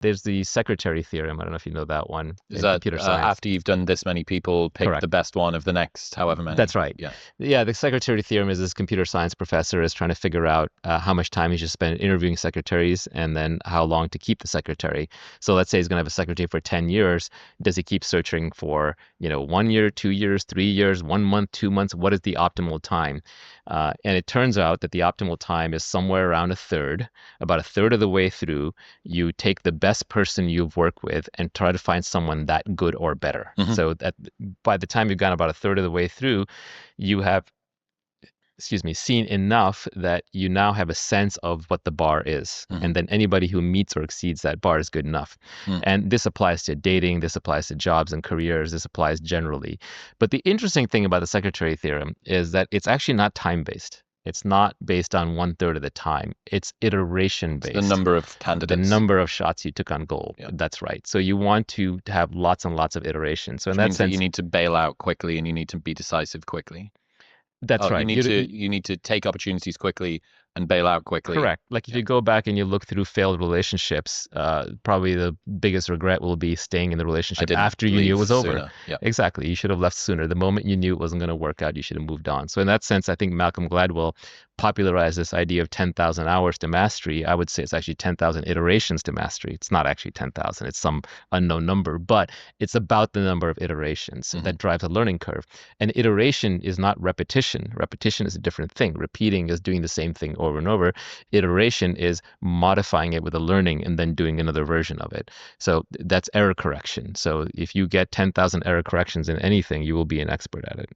there's the secretary theorem. I don't know if you know that one Is in that computer science. after you've done this many people, pick Correct. the best one of the next however many? That's right. Yeah. Yeah, the secretary theorem is this computer science professor is trying to figure out how much time he should spend interviewing secretaries and then how long to keep the secretary. So let's say he's going to have a secretary for 10 years. Does he keep searching for, 1 year, 2 years, 3 years, 1 month, 2 months? What is the optimal time? And it turns out that the optimal time is somewhere around a third. About a third of the way through, you take the best person you've worked with and try to find someone that good or better. Mhm. So that by the time you've gone about a third of the way through, you have seen enough that you now have a sense of what the bar is. Mhm. And then anybody who meets or exceeds that bar is good enough. Mm. And this applies to dating, this applies to jobs and careers, this applies generally. But the interesting thing about the secretary theorem is that it's actually not time-based. It's not based on 1/3 of the time. It's iteration-based. The number of The candidates. number of shots you took on goal. Yeah. That's right. So you want to have lots and lots of iterations. So in Which that means that sense, you need to bail out quickly and you need to be decisive quickly. that's right. You need to take opportunities quickly and bail out quickly. Correct. Like if you go back and you look through failed relationships, probably the biggest regret will be staying in the I relationship didn't after you knew leave it was over. sooner. Yeah. Exactly. You should have left sooner. The moment you knew it wasn't going to work out, you should have moved on. So in that sense, I think Malcolm Gladwell popularized this idea of 10,000 hours to mastery. I would say it's actually 10,000 iterations to mastery. It's not actually 10,000. It's some unknown number, but it's about the number of iterations that drives a learning curve. And iteration is not repetition. Repetition is a different thing. Repeating is doing the same thing over and over. Iteration is modifying it with a learning and then doing another version of it. So that's error correction. So if you get 10,000 error corrections in anything, you will be an expert at it.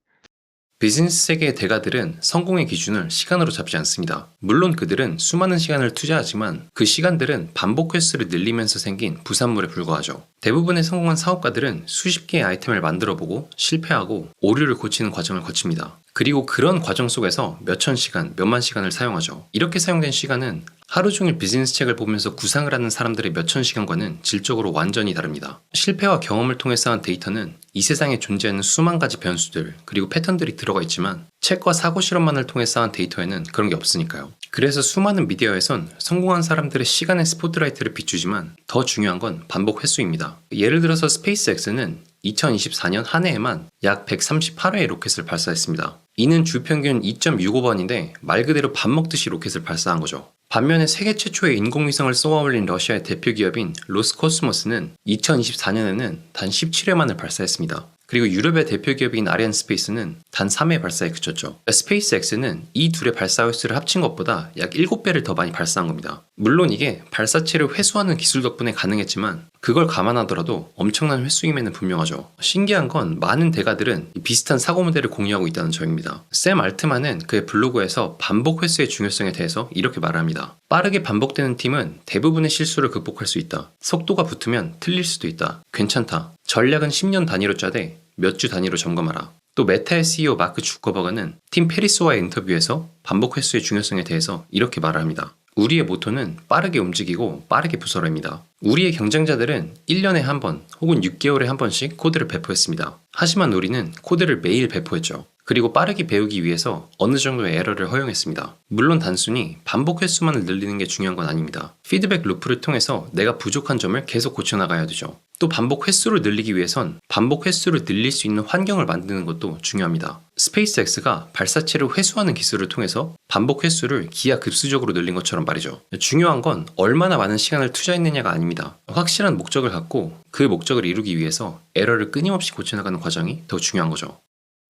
비즈니스 세계의 대가들은 성공의 기준을 시간으로 잡지 않습니다. 물론 그들은 수많은 시간을 투자하지만 그 시간들은 반복 횟수를 늘리면서 생긴 부산물에 불과하죠. 대부분의 성공한 사업가들은 수십 개의 아이템을 만들어보고 실패하고 오류를 고치는 과정을 거칩니다. 그리고 그런 과정 속에서 몇천 시간, 몇만 시간을 사용하죠. 이렇게 사용된 시간은 하루 종일 비즈니스 책을 보면서 구상을 하는 사람들의 몇천 시간과는 질적으로 완전히 다릅니다. 실패와 경험을 통해 쌓은 데이터는 이 세상에 존재하는 수만 가지 변수들 그리고 패턴들이 들어가 있지만 책과 사고 실험만을 통해 쌓은 데이터에는 그런 게 없으니까요. 그래서 수많은 미디어에선 성공한 사람들의 시간의 스포트라이트를 비추지만 더 중요한 건 반복 횟수입니다. 예를 들어서 스페이스X는 2024년 한 해에만 약 138회의 로켓을 발사했습니다. 이는 주 평균 2.65번인데 말 그대로 밥 먹듯이 로켓을 발사한 거죠. 반면에 세계 최초의 인공위성을 쏘아 올린 러시아의 대표 기업인 로스코스모스는 2024년에는 단 17회만을 발사했습니다. 그리고 유럽의 대표 기업인 아리안스페이스는 단 3회 발사에 그쳤죠. 스페이스X는 이 둘의 발사 횟수를 합친 것보다 약 7배를 더 많이 발사한 겁니다. 물론 이게 발사체를 회수하는 기술 덕분에 가능했지만 그걸 감안하더라도 엄청난 횟수임에는 분명하죠. 신기한 건 많은 대가들은 비슷한 사고 모델을 공유하고 있다는 점입니다. 샘 알트만은 그의 블로그에서 반복 횟수의 중요성에 대해서 이렇게 말합니다. 빠르게 반복되는 팀은 대부분의 실수를 극복할 수 있다. 속도가 붙으면 틀릴 수도 있다. 괜찮다. 전략은 10년 단위로 짜되 몇 주 단위로 점검하라. 또 메타의 CEO 마크 주커버거는 팀 페리스와의 인터뷰에서 반복 횟수의 중요성에 대해서 이렇게 말을 합니다. 우리의 모토는 빠르게 움직이고 빠르게 부설합니다. 우리의 경쟁자들은 1년에 한 번 혹은 6개월에 한 번씩 코드를 배포했습니다. 하지만 우리는 코드를 매일 배포했죠. 그리고 빠르게 배우기 위해서 어느 정도의 에러를 허용했습니다. 물론 단순히 반복 횟수만을 늘리는 게 중요한 건 아닙니다. 피드백 루프를 통해서 내가 부족한 점을 계속 고쳐나가야 되죠. 또 반복 횟수를 늘리기 위해선 반복 횟수를 늘릴 수 있는 환경을 만드는 것도 중요합니다. 스페이스X가 발사체를 회수하는 기술을 통해서 반복 횟수를 기하급수적으로 늘린 것처럼 말이죠. 중요한 건 얼마나 많은 시간을 투자했느냐가 아닙니다. 확실한 목적을 갖고 그 목적을 이루기 위해서 에러를 끊임없이 고쳐나가는 과정이 더 중요한 거죠.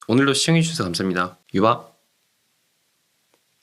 오늘도 시청해주셔서 감사합니다. 유바!